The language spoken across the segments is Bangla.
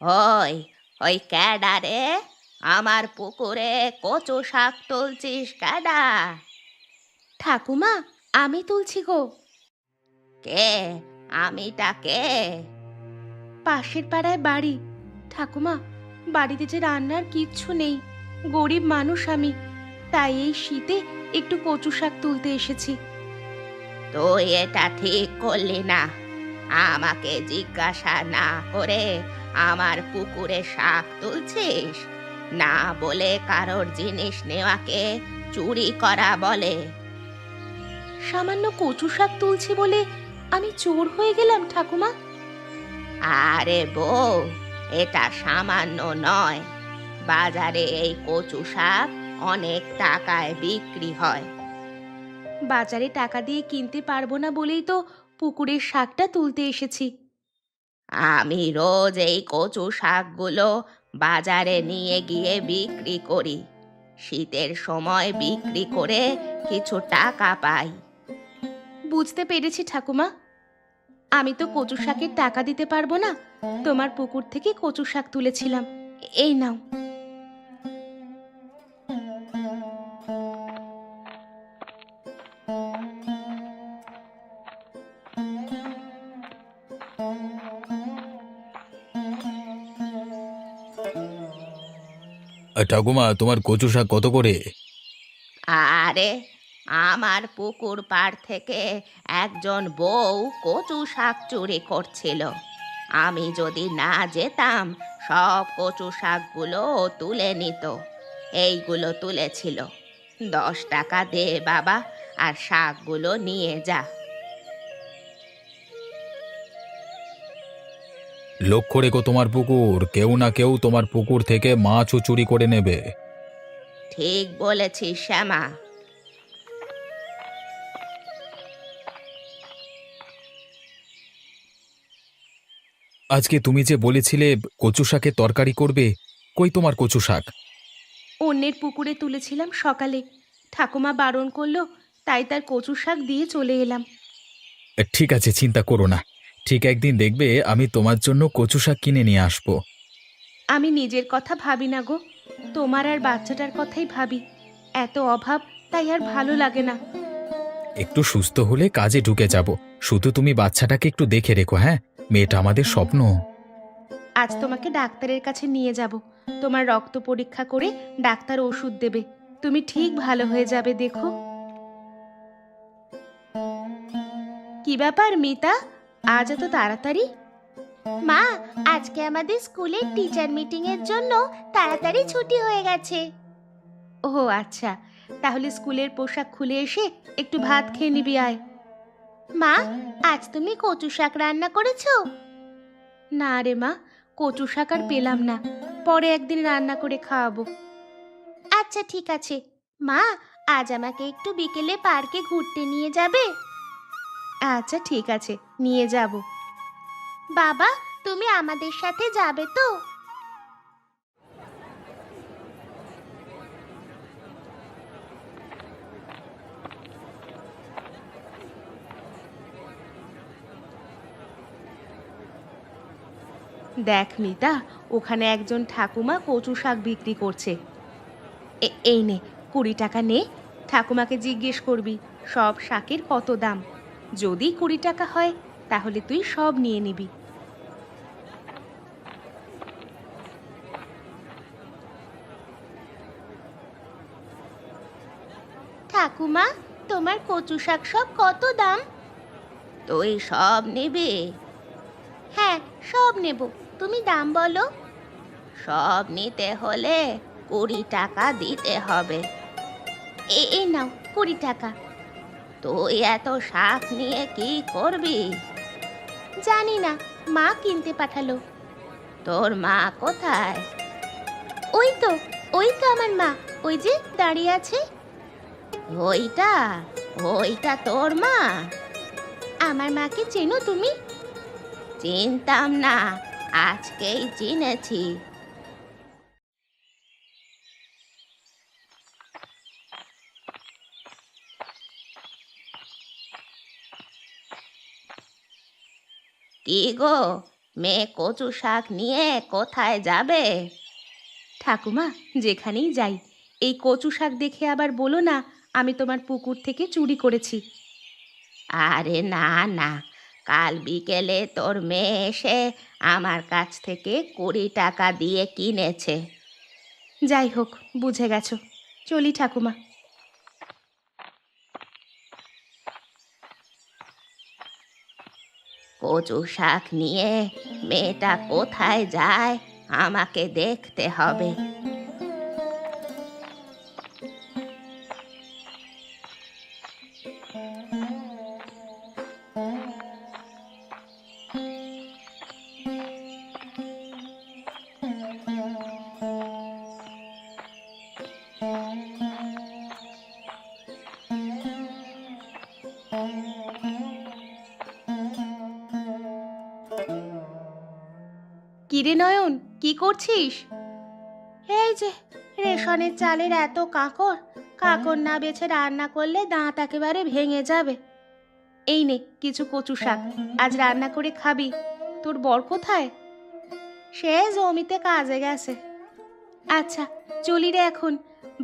ওই ওই ক্যাডা রে, আমার পুকুরে কচু শাক তুলছিস ক্যাডা? ঠাকুমা, আমি তুলছি গো। কে? আমিটা কে? পাশের পাড়ায় বাড়ি। ঠাকুমা, বাড়িতে যে রান্নার কিচ্ছু নেই, গরিব মানুষ আমি, তাই এই শীতে একটু কচু শাক তুলতে এসেছি। তুই এটা ঠিক করলি না। আমাকে জিজ্ঞাসা না করে আমার পুকুরে শাক তুলছিস? না বলে কারোর জিনিস নেওয়াকে চুরি করা বলে। সামান্য কচু শাক তুলছি বলে আমি চোর হয়ে গেলাম ঠাকুমা? আরে বউ, এটা সামান্য নয়। বাজারে এই কচু শাক অনেক টাকায় বিক্রি হয়। বাজারে টাকা দিয়ে কিনতে পারবো না বলেই তো পুকুরের শাকটা তুলতে এসেছি। আমি রোজ এই কচু শাকগুলো বাজারে নিয়ে গিয়ে বিক্রি করি। শীতের সময় বিক্রি করে কিছু টাকা পাই। বুঝতে পেরেছি ঠাকুমা, আমি তো কচু শাকের টাকা দিতে পারবো না, তোমার পুকুর থেকে কচু শাক তুলেছিলাম, এই নাও। ঠাকুমা, তোমার কচু শাক কত করে? আরে, আমার পুকুর পাড় থেকে একজন বউ কচু শাক চুরি করছিল। আমি যদি না যেতাম, সব কচু শাকগুলো ও তুলে নিত। এইগুলো তুলেছিল। 10 টাকা দে বাবা, আর শাকগুলো নিয়ে যা। লক্ষ্য রেখো তোমার পুকুর, কেউ না কেউ তোমার পুকুর থেকে মাছও চুরি করে নেবে। ঠিক বলেছিস শ্যামা। আজকে তুমি যে বলেছিলে কচু শাকের তরকারি করবে, কই তোমার কচু শাক? অন্যের পুকুরে তুলেছিলাম সকালে, ঠাকুমা বারণ করলো, তাই তার কচু শাক দিয়ে চলে এলাম। ঠিক আছে, চিন্তা করো না। ঠিক একদিন দেখবে আমি তোমার জন্য কচু শাক কিনে নিয়ে আসবো। আমি নিজের কথা ভাবি না গো, তোমার আর বাচ্চাটার কথাই ভাবি। এত অভাব, তাই আর ভালো লাগে না। একটু সুস্থ হলে কাজে ঢুকে যাব। শুধু তুমি বাচ্চাটাকে একটু দেখে রেখো, হ্যাঁ? মেয়েটা আমাদের স্বপ্ন। আজ তোমাকে ডাক্তারের কাছে নিয়ে যাব, তোমার রক্ত পরীক্ষা করে ডাক্তার ওষুধ দেবে, তুমি ঠিক ভালো হয়ে যাবে, দেখো। কি ব্যাপার মিতা, আজ এত তাড়াতাড়ি? মা, আজকে আমাদের স্কুলের টিচার মিটিং এর জন্য তাড়াতাড়ি ছুটি হয়ে গেছে। ও আচ্ছা, তাহলে স্কুলের পোশাক খুলে এসে একটু ভাত খেয়ে নিবি আয়। মা, আজ তুমি কচু শাক রান্না করেছো? না রে মা, কচু শাক আর পেলাম না, পরে একদিন রান্না করে খাওয়াবো। আচ্ছা ঠিক আছে। মা, আজ আমাকে একটু বিকেলে পার্কে ঘুরতে নিয়ে যাবে? আচ্ছা ঠিক আছে, নিয়ে যাব। বাবা, তুমি আমাদের সাথে যাবে তো? দেখ মিতা, ওখানে একজন ঠাকুমা কচু শাক বিক্রি করছে। এই নে, 20 টাকা নে, ঠাকুমাকে জিজ্ঞেস করবি সব শাকের কত দাম। যদি 20 টাকা হয়, তাহলে তুই সব নিয়ে নিবি। ঠাকুমা, তোমার কচু শাক সব কত দাম? তুই সব নিবি? হ্যাঁ, সব নেব, তুমি দাম বলো। সব নিতে হলে 20 টাকা দিতে হবে। এই নাও 20 টাকা। তুই এত শাক নিয়ে কি করবি? জানি না, মা কিনতে পাঠালো। তোর মা কোথায়? ওই তো, ওই তো আমার মা, ওই যে দাঁড়িয়ে আছে। ওইটা? ওইটা তোর মা? আমার মাকে চেনো তুমি? চিনতাম না, আজকেই চিনেছি। কি গো, মেয়ে কচু শাক নিয়ে কোথায় যাবে? ঠাকুমা, যেখানেই যাই এই কচু শাক দেখে আবার বলো না আমি তোমার পুকুর থেকে চুরি করেছি। আরে না না, কাল বিকেলে তোর মেয়ে এসে আমার কাছ থেকে 20 টাকা দিয়ে কিনেছে। যাই হোক, বুঝে গেছো। চলি ঠাকুমা। কচু শাক নিয়ে মেয়েটা কোথায় যায় আমাকে দেখতে হবে। কিরে নয়ন, কি করছিস? এই যে রেশনের চালের এত কাঁকড়, কাঁকড় না বেছে রান্না করলে দাঁত একেবারে ভেঙে যাবে। এই নে কিছু কচু শাক, আজ রান্না করে খাবি। তোর বর কোথায়? সে জমিতে কাজে গেছে। আচ্ছা, চলি রে এখন,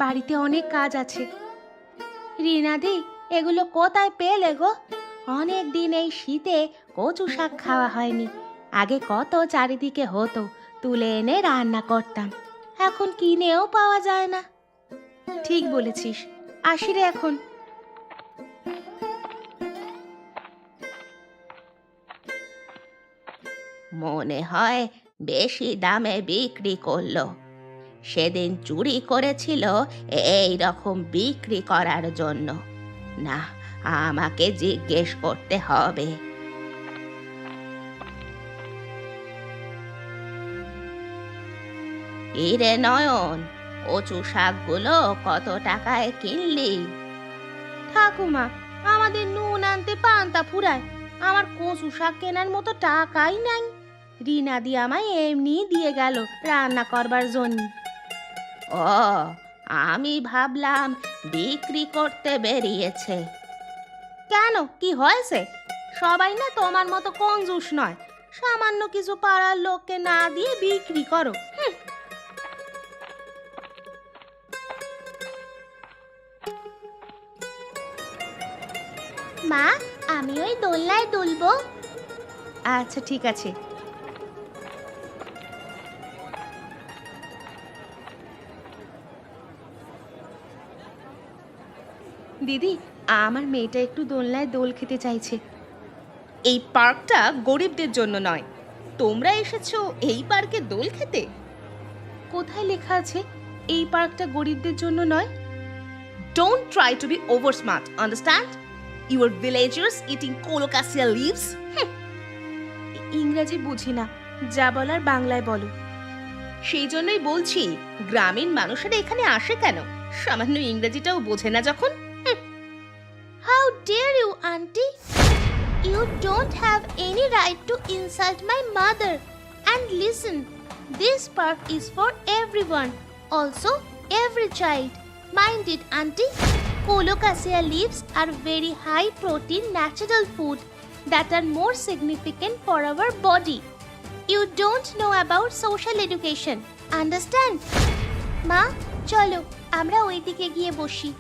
বাড়িতে অনেক কাজ আছে। রিনাদি, এগুলো কোথায় পেলে গো? অনেক দিন এই শীতে কচু শাক খাওয়া হয়নি। আগে কত চারিদিকে হতো, তুলে এনে রান্না করতাম। এখন কিনেও পাওয়া যায় না। ঠিক বলেছিস, আসি রে এখন। মনে হয় বেশি দামে বিক্রি করলো। সেদিন চুরি করেছিল এই রকম বিক্রি করার জন্য। না, আমাকে জিজ্ঞেস করতে হবে। ইরে নয়ন, কচু শাকগুলো কত টাকায় কিনলি? ঠাকুমা, আমাদের নুন আনতে পান্তা ফুরায়, আমার কচু শাক কেনার মতো টাকাই নাই। রিনাদি আমায় এমনি দিয়ে গেল রান্না করবার জন্য। ও, আমি ভাবলাম বিক্রি করতে বেরিয়েছে। কেন, কি হয়েছে? সবাই না তোমার মতো কঞ্জুস নয়। সামান্য কিছু পাড়ার লোককে না দিয়ে বিক্রি করো। মা, আমি ওই দোলনায় দুলবো। আচ্ছা ঠিক আছে। দিদি, আমার মেয়েটা একটু দোলনায় দোল খেতে চাইছে। এই পার্কটা গরিবদের জন্য নয়, তোমরা এসেছো এই পার্কে দোল খেতে? কোথায় লেখা আছে এই পার্কটা গরিবদের জন্য নয়? Don't try to be over smart, understand? You are villagers eating colocasia leaves. ইংরেজি বুঝি না, যা বলার বাংলায় বলো। সেই জন্যই বলছি, গ্রামীণ মানুষেরা এখানে আসে কেন? সামান্য ইংরেজিটাও বোঝে না যখন। How dare you, auntie? You don't have any right to insult my mother. And listen, this park is for everyone, also every child. Mind it, auntie. Colocasia leaves are very high protein natural food that are more significant for our body. You don't know about social education, understand? মা, চলো আমরা ওইদিকে গিয়ে বসি।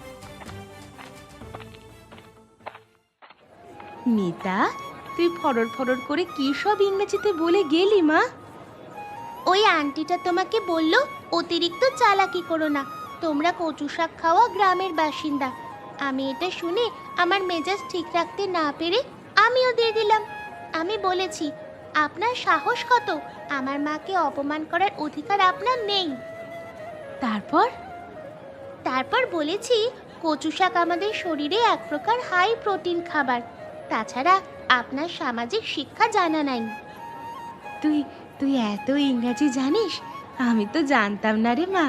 মিতা, তুই ফরর ফরর করে কি সব ইংরেজিতে বলে গেলি মা? ওই আন্টিটা তোমাকে বলল অতিরিক্ত চালাকি করো না, তোমরা কচু শাক খাওয়া গ্রামের বাসিন্দা। আমি এটা শুনে আমার মেজাজ ঠিক রাখতে না পেরে আমিও দিয়ে দিলাম। আমি বলেছি, আপনার সাহস কত, আমার মাকে অপমান করার অধিকার আপনার নেই। তারপর বলেছি, কচু শাক আমাদের শরীরে এক প্রকার হাই প্রোটিন খাবার। তাছাড়া আপনার সামাজিক শিক্ষা জানা নাই। তুই তুই এত ইংরাজি জানিস? আমি তো জানতাম না রে মা।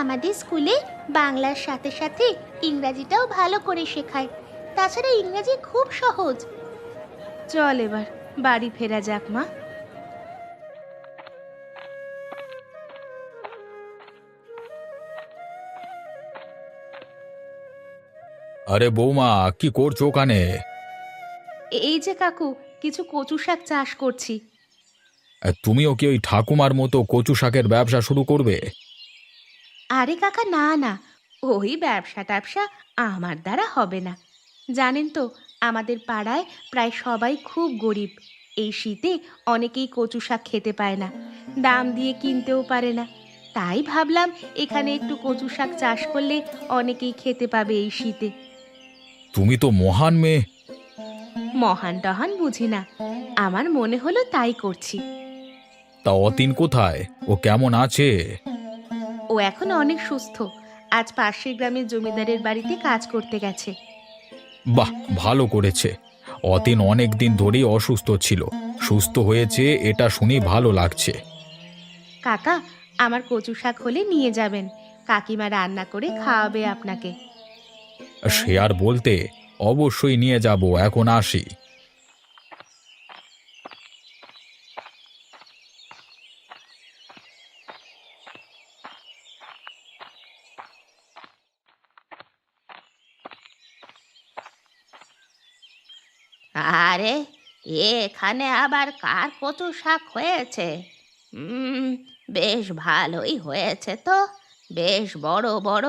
আমাদের স্কুলে বাংলার সাথে সাথে ইংরাজিটাও ভালো করে শেখায়। তাছাড়া ইংরাজি খুব সহজ। চল এবার বাড়ি ফেরা যাক মা। আরে বৌমা, কি করছো ওখানে? এই যে কাকু, কিছু কচু শাক চাষ করছি, তুমিও কি ওই ঠাকুমার মতো কচু শাকের ব্যবসা শুরু করবে? আরে কাকা, না না, ওই ব্যবসা ট্যাবসা আমার দ্বারা হবে না। জানেন তো, আমাদের পাড়ায় প্রায় সবাই খুব গরিব। এই শীতে অনেকেই কচু শাক খেতে পায় না, দাম দিয়ে কিনতেও পারে না। তাই ভাবলাম এখানে একটু কচু শাক চাষ করলে অনেকেই খেতে পাবে এই শীতে। তুমি তো মহান মেয়ে। মহান টহান বুঝি না, আমার মনে হলো তাই করছি। তা অতীন কোথায়? ও কেমন আছে? ও এখন অনেক সুস্থ, আজ পাশের গ্রামের জমিদারের বাড়িতে কাজ করতে গেছে। বাহ, ভালো করেছে। অতীন অনেক দিন ধরেই অসুস্থ ছিল, সুস্থ হয়েছে এটা শুনে ভালো লাগছে। কাকা, আমার কচু শাক হলে নিয়ে যাবেন, কাকিমা রান্না করে খাওয়াবে আপনাকে। সে আর বলতে, অবশ্যই নিয়ে যাব, এখন আসি। আরে, এখানে আবার কার কচু শাক হয়েছে? হুম, বেশ ভালোই হয়েছে তো, বেশ বড় বড়।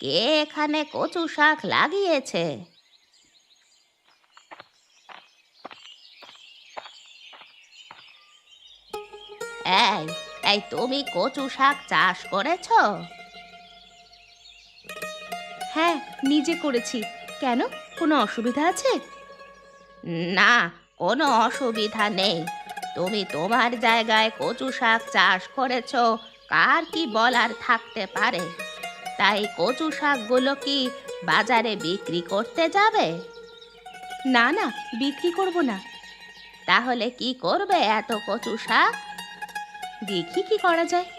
কে এখানে কচু শাক লাগিয়েছে? এই এই তুমি কচু শাক চাষ করেছো? হ্যাঁ, নিজে করেছি। কেন, কোনো অসুবিধা আছে? না, কোনো অসুবিধা নেই। তুমি তোমার জায়গায় কচু শাক চাষ করেছো, কার কি বলার থাকতে পারে? তাই কচু শাকগুলো কি বাজারে বিক্রি করতে যাবে? না না, বিক্রি করব না। তাহলে কি করবে এত কচু শাক? দেখি কি করা যায়।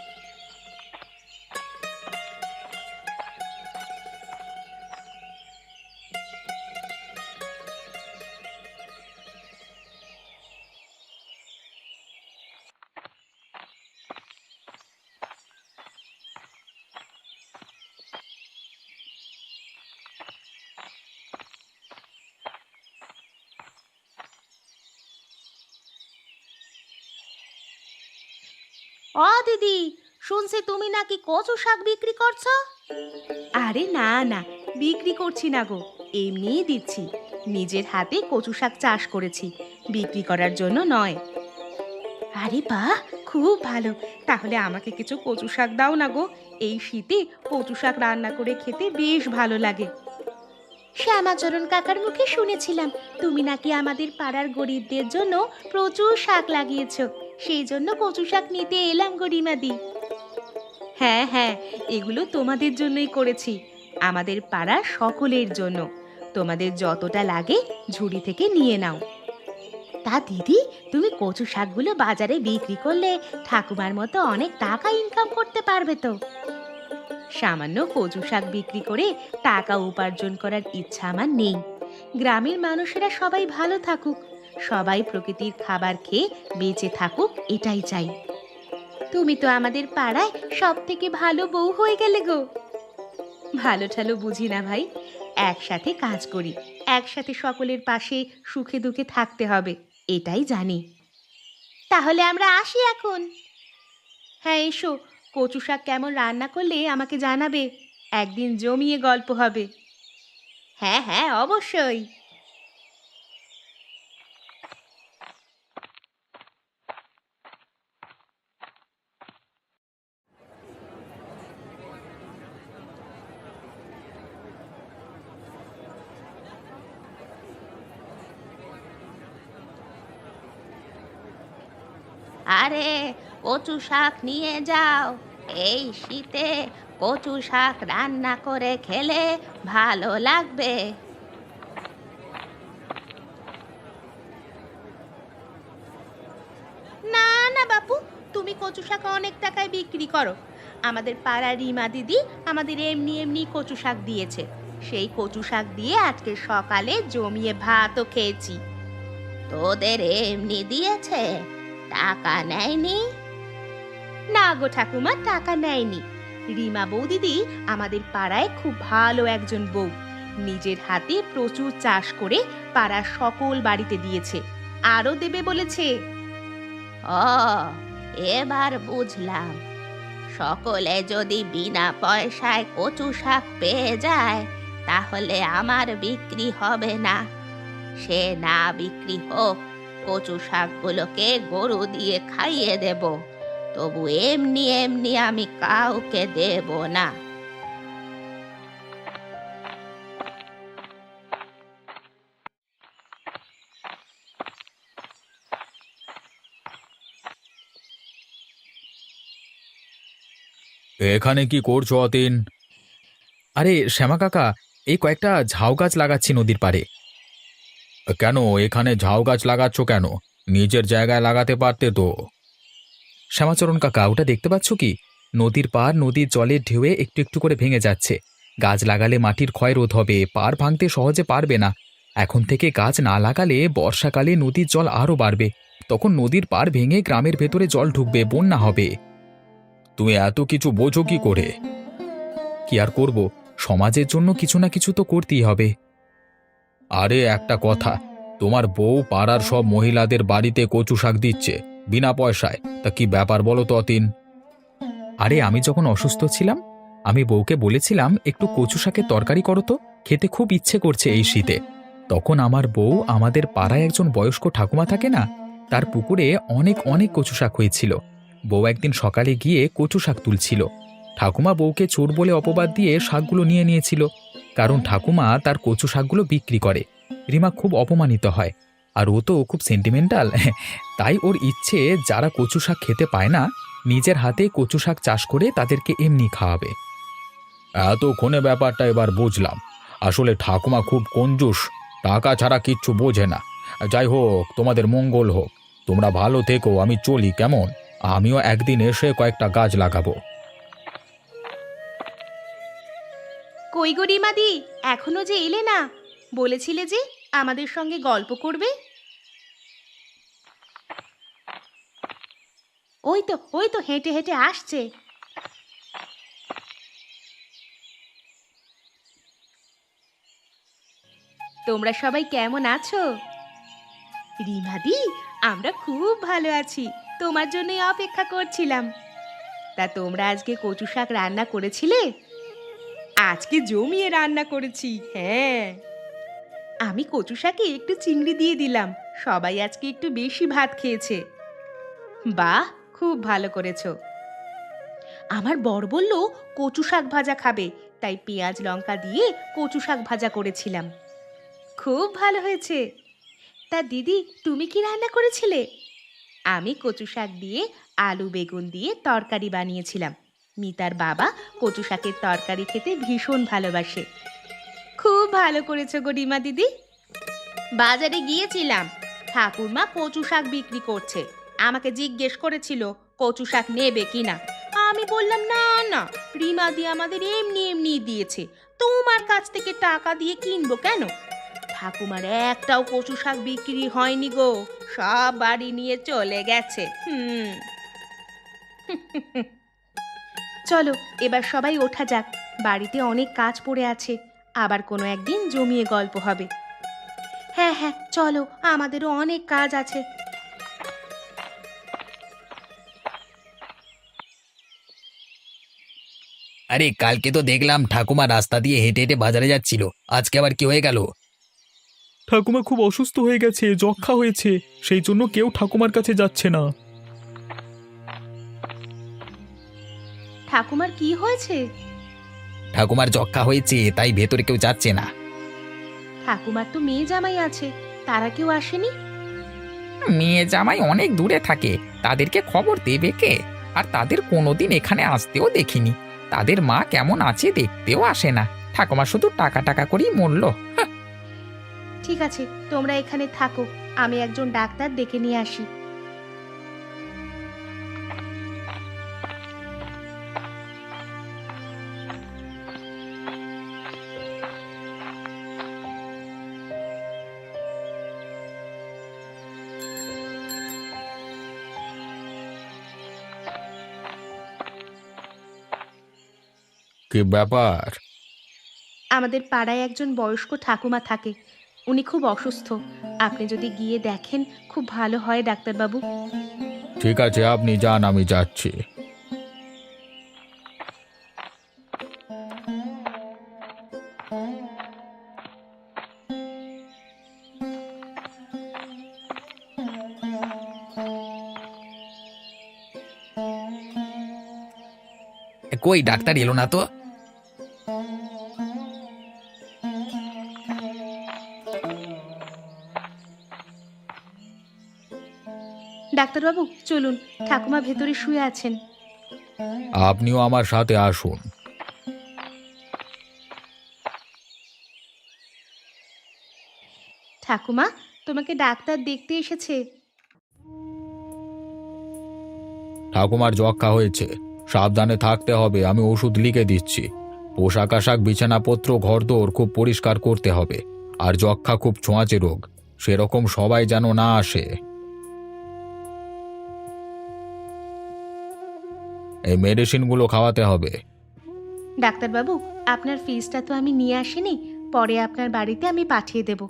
ও দিদি, শুনছি তুমি নাকি কচু শাক বিক্রি করছো? আরে না না, বিক্রি করছি না গো, এমনিই দিচ্ছি। নিজের হাতে কচু শাক চাষ করেছি, বিক্রি করার জন্য নয়। আরে বাহ, খুব ভালো। তাহলে আমাকে কিছু কচু শাক দাও না গো, এই শীতে কচু শাক রান্না করে খেতে বেশ ভালো লাগে। শ্যামাচরণ কাকার মুখে শুনেছিলাম তুমি নাকি আমাদের পাড়ার গরিবদের জন্য প্রচুর শাক লাগিয়েছো, সেই জন্য কচু শাক নিতে এলাম গরিমাদি। হ্যাঁ হ্যাঁ, এগুলো তোমাদের জন্যই করেছি, আমাদের পাড়ার সকলের জন্য। তোমাদের যতটা লাগে ঝুড়ি থেকে নিয়ে নাও। তা দিদি, তুমি কচু শাকগুলো বাজারে বিক্রি করলে ঠাকুমার মতো অনেক টাকা ইনকাম করতে পারবে তো। সামান্য কচু শাক বিক্রি করে টাকা উপার্জন করার ইচ্ছা আমার নেই। গ্রামের মানুষেরা সবাই ভালো থাকুক, সবাই প্রকৃতির খাবার খেয়ে বেঁচে থাকুক, এটাই চাই। তুমি তো আমাদের পাড়ায় সব থেকে ভালো বউ হয়ে গেলে গো। ভালো ঠালো বুঝি না ভাই, একসাথে কাজ করি, একসাথে সকলের পাশে সুখে দুঃখে থাকতে হবে, এটাই জানি। তাহলে আমরা আসি এখন। হ্যাঁ এসো, কচু শাক কেমন রান্না করলে আমাকে জানাবে, একদিন জমিয়ে গল্প হবে। হ্যাঁ হ্যাঁ, অবশ্যই। আরে, কচু শাক নিয়ে যাও। এই শীতে কচু শাক রান্না করে খেলে ভালো লাগবে। না না বাপু, তুমি কচু শাক অনেক টাকায় বিক্রি করো। আমাদের পাড়ার রিমা দিদি আমাদের এমনি এমনি কচু শাক দিয়েছে, সেই কচু শাক দিয়ে আজকে সকালে জমিয়ে ভাতও খেয়েছি। তোদের এমনি দিয়েছে, টাকা নেয়নি? না গো ঠাকুমা, টাকা নেয়নি। রিমা বৌদিদি আমাদের পাড়ায় খুব ভালো একজন বউ, নিজের হাতে প্রচুর চাষ করে পাড়ার সকল বাড়িতে দিয়েছে, আরও দেবে বলেছে। ও, এবার বুঝলাম। সকলে যদি বিনা পয়সায় কচু শাক পেয়ে যায় তাহলে আমার বিক্রি হবে না। সে না বিক্রি হোক, কচু শাকগুলোকে গরু দিয়ে খাইয়ে দেব, তবু এমনি এমনি আমি কাউকে দেব না। এখানে কি করছো অতীন? আরে শ্যামা কাকা, এই কয়েকটা ঝাউ গাছ লাগাচ্ছি নদীর পাড়ে। কেন এখানে ঝাউ গাছ লাগাচ্ছ কেন? নিজের জায়গায় লাগাতে পারতে তো। শ্যামাচরণ কাকা, ওটা দেখতে পাচ্ছ কি? নদীর পাড় নদীর জলের ঢেউয়ে একটু একটু করে ভেঙে যাচ্ছে। গাছ লাগালে মাটির ক্ষয় রোধ হবে, পাড় ভাঙতে সহজে পারবে না। এখন থেকে গাছ না লাগালে বর্ষাকালে নদীর জল আরও বাড়বে। তখন নদীর পাড় ভেঙে গ্রামের ভেতরে জল ঢুকবে, বন্যা হবে। তুমি এত কিছু বোঝো কি করে? কি আর করব, সমাজের জন্য কিছু না কিছু তো করতেই হবে। আরে একটা কথা, তোমার বউ পাড়ার সব মহিলাদের বাড়িতে কচু শাক দিচ্ছে বিনা পয়সায়, তা কি ব্যাপার বলো তো অতীন? আরে আমি যখন অসুস্থ ছিলাম, আমি বউকে বলেছিলাম একটু কচু শাকের তরকারি করো তো, খেতে খুব ইচ্ছে করছে এই শীতে। তখন আমার বউ আমাদের পাড়ায় একজন বয়স্ক ঠাকুমা থাকে না, তার পুকুরে অনেক অনেক কচু শাক হয়েছিল। বউ একদিন সকালে গিয়ে কচু শাক তুলছিল। ঠাকুমা বউকে চোর বলে অপবাদ দিয়ে শাকগুলো নিয়ে নিয়েছিল, কারণ ঠাকুমা তার কচু শাকগুলো বিক্রি করে। রিমা খুব অপমানিত হয়, আর ও তো খুব সেন্টিমেন্টাল। তাই ওর ইচ্ছে যারা কচু শাক খেতে পায় না, নিজের হাতে কচু শাক চাষ করে তাদেরকে এমনি খাওয়াবে। এতক্ষণে ব্যাপারটা এবার বুঝলাম। আসলে ঠাকুমা খুব কঞ্জুস, টাকা ছাড়া কিচ্ছু বোঝে না। যাই হোক, তোমাদের মঙ্গল হোক। তোমরা ভালো থেকো, আমি চলি কেমন? আমিও একদিন এসে কয়েকটা গাছ লাগাবো। কই গো রিমাদি, এখনো যে এলে না? বলেছিলে যে আমাদের সঙ্গে গল্প করবে। ওই তো হেঁটে হেঁটে আসছে। তোমরা সবাই কেমন আছো? রিমাদি, আমরা খুব ভালো আছি, তোমার জন্যই অপেক্ষা করছিলাম। তা তোমরা আজকে কচু শাক রান্না করেছিলে? আজকে জমিয়ে রান্না করেছি, হ্যাঁ। আমি কচু শাকে একটু চিংড়ি দিয়ে দিলাম, সবাই আজকে একটু বেশি ভাত খেয়েছে। বাহ, খুব ভালো করেছো। আমার বর বলল কচু শাক ভাজা খাবে, তাই পেঁয়াজ লঙ্কা দিয়ে কচু শাক ভাজা করেছিলাম। খুব ভালো হয়েছে। তা দিদি, তুমি কি রান্না করেছিলে? আমি কচু শাক দিয়ে আলু বেগুন দিয়ে তরকারি বানিয়েছিলাম। মিতার বাবা কচু শাকের তরকারি খেতে ভীষণ ভালোবাসে। খুব ভালো করেছো গো রিমা দিদি। বাজারে গিয়েছিলাম, ঠাকুরমা কচু শাক বিক্রি করছে। আমাকে জিজ্ঞেস করেছিল কচু শাক নেবে কিনা। আমি বললাম না না, রিমাদি আমাদের এমনি এমনি দিয়েছে, তোমার কাছ থেকে টাকা দিয়ে কিনবো কেন। ঠাকুমার একটাও কচু শাক বিক্রি হয়নি গো, সব বাড়ি নিয়ে চলে গেছে। চলো এবার সবাই ওঠা যাক, বাড়িতে অনেক কাজ পড়ে আছে, আবার কোনো একদিন জমিয়ে গল্প হবে। হ্যাঁ হ্যাঁ, চলো, আমাদেরও অনেক কাজ আছে। আরে কালকে তো দেখলাম ঠাকুমা রাস্তা দিয়ে হেঁটে হেঁটে বাজারে যাচ্ছিল, আজকে আবার কি হয়ে গেল? ঠাকুমা খুব অসুস্থ হয়ে গেছে, যক্ষ্মা হয়েছে, সেই জন্য কেউ ঠাকুমার কাছে যাচ্ছে না। ঠাকুমার কি হয়েছে? ঠাকুমার যক্ষ্মা হয়েছে, তাই ভেতরে কেউ যাচ্ছে না। ঠাকুমার তো মেয়ে জামাই আছে, তারা কেউ আসেনি? মেয়ে জামাই অনেক দূরে থাকে, তাদেরকে খবর দেবে কে? আর তাদের কোনোদিন এখানে আসতেও দেখিনি। তাদের মা কেমন আছে দেখতেও আসে না। ঠাকুমা শুধু টাকা টাকা করেই মরল। ঠিক আছে, তোমরা এখানে থাকো, আমি একজন ডাক্তার ডেকে নিয়ে আসি। কি ব্যাপার? আমাদের পাড়ায় একজন বয়স্ক ঠাকুমা থাকে, উনি খুব অসুস্থ। আপনি যদি গিয়ে দেখেন খুব ভালো হয় ডাক্তারবাবু। ঠিক আছে, আপনি যান, আমি যাচ্ছি। কই ডাক্তার এলো না তো? ডাক্তারবাবু চলুন, ঠাকুমা ভেতরে শুয়ে আছেন। আপনিও আমার সাথে আসুন। ঠাকুমা, তোমাকে ডাক্তার দেখতে এসেছে। ঠাকুমার যক্ষা হয়েছে, সাবধানে থাকতে হবে, আমি ওষুধ লিখে দিচ্ছি। পোশাক আশাক বিছানাপত্র ঘরদোর খুব পরিষ্কার করতে হবে। আর যক্ষা খুব ছোঁয়াচে রোগ, সেরকম সবাই যেন না আসে। এই মেডিসিনগুলো খাওয়াতে হবে। ডাক্তারবাবু, আপনার ফিসটা তো আমি নিয়ে আসিনি, পরে আপনার বাড়িতে আমি পাঠিয়ে দেব।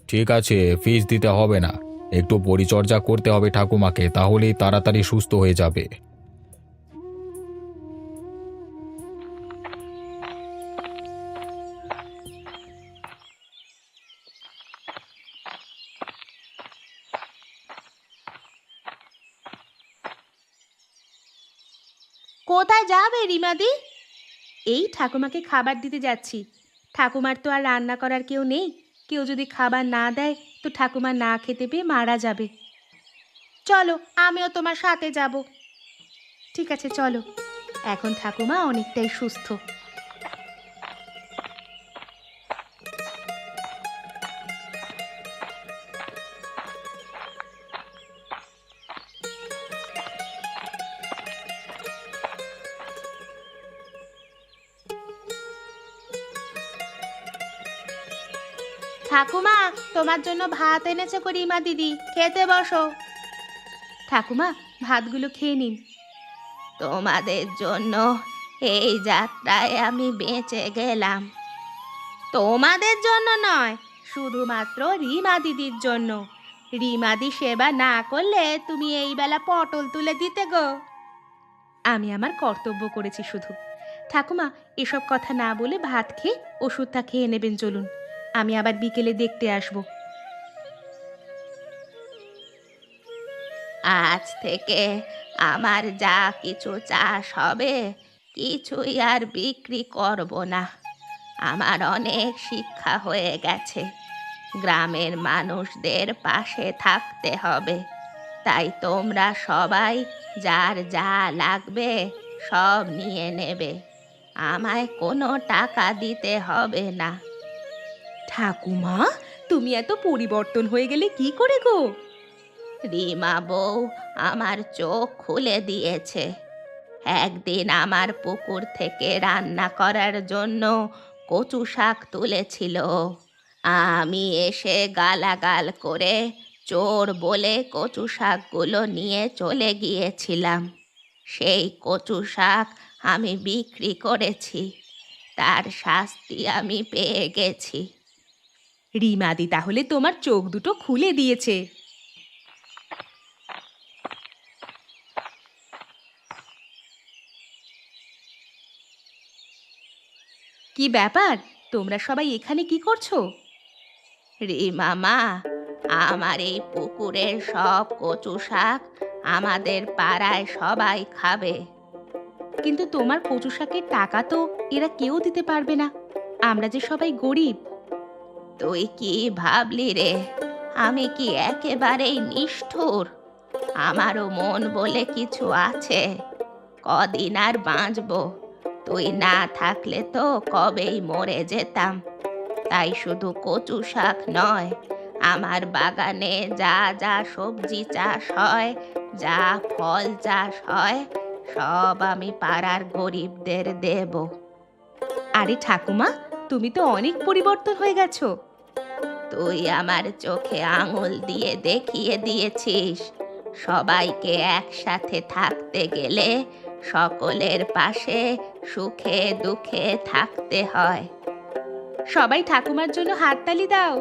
ঠিক আছে, ফিস দিতে হবে না। একটু পরিচর্যা করতে হবে ঠাকুমাকে, তাহলেই তাড়াতাড়ি সুস্থ হয়ে যাবে। কোথায় যাবে রিমাদি? এই ঠাকুমাকে খাবার দিতে যাচ্ছি। ঠাকুমার তো আর রান্না করার কেউ নেই, কেউ যদি খাবার না দেয় তো ঠাকুমা না খেতে পেয়ে মারা যাবে। চলো, আমিও তোমার সাথে যাব। ঠিক আছে চলো, এখন ঠাকুমা অনেকটাই সুস্থ। ঠাকুমা, তোমার জন্য ভাত এনেছে কো রিমা দিদি, খেতে বসো। ঠাকুমা, ভাতগুলো খেয়ে নিন। তোমাদের জন্য এই যাত্রায় আমি বেঁচে গেলাম। তোমাদের জন্য নয়, শুধুমাত্র রিমা দিদির জন্য। রিমাদি সেবা না করলে তুমি এই বেলা পটল তুলে দিতে গো। আমি আমার কর্তব্য করেছি শুধু। ঠাকুমা, এসব কথা না বলে ভাত খেয়ে ওষুধটা খেয়ে নেবেন, চলুন। আমি আবার বিকেলে দেখতে আসবো। আজ থেকে আমার যা কিছু চাষ হবে কিছুই আর বিক্রি করব না। আমার অনেক শিক্ষা হয়ে গেছে, গ্রামের মানুষদের পাশে থাকতে হবে। তাই তোমরা সবাই যার যা লাগবে সব নিয়ে নেবে, আমায় কোনো টাকা দিতে হবে না। ঠাকুমা, তুমি এত পরিবর্তন হয়ে গেলে কি করে গো? রিমা বউ আমার চোখ খুলে দিয়েছে। একদিন আমার পুকুর থেকে রান্না করার জন্য কচু শাক তুলেছিল। আমি এসে গালাগাল করে চোর বলে কচু শাকগুলো নিয়ে চলে গিয়েছিলাম। সেই কচু শাক আমি বিক্রি করেছি, তার শাস্তি আমি পেয়ে গেছি। রিমাদি তাহলে তোমার চোখ দুটো খুলে দিয়েছে। কি ব্যাপার, তোমরা সবাই এখানে কি করছো? রিমা মা, আমার এই পুকুরের সব কচু শাক আমাদের পাড়ায় সবাই খাবে। কিন্তু তোমার কচু শাকের টাকা তো এরা কেউ দিতে পারবে না, আমরা যে সবাই গরিব। তুই কি ভাবলি রে, আমি কি একেবারেই নিষ্ঠুর? আমারও মন বলে কিছু আছে, কদিন আর বাঁচবো। তুই না থাকলে তো কবেই মরে যেতাম। তাই শুধু কচু শাক নয়, আমার বাগানে যা যা সবজি চাষ হয়, যা ফল চাষ হয়, সব আমি পাড়ার গরিবদের দেব। আরে ঠাকুমা, তুমি তো অনেক পরিবর্তন হয়ে গেছো। তুই আমার চোখে আঙুল দিয়ে দেখিয়ে দিয়েছিস, সবাইকে একসাথে থাকতে গেলে সকলের পাশে সুখে দুঃখে থাকতে হয়। সবাই ঠাকুমার জন্য হাততালি দাও।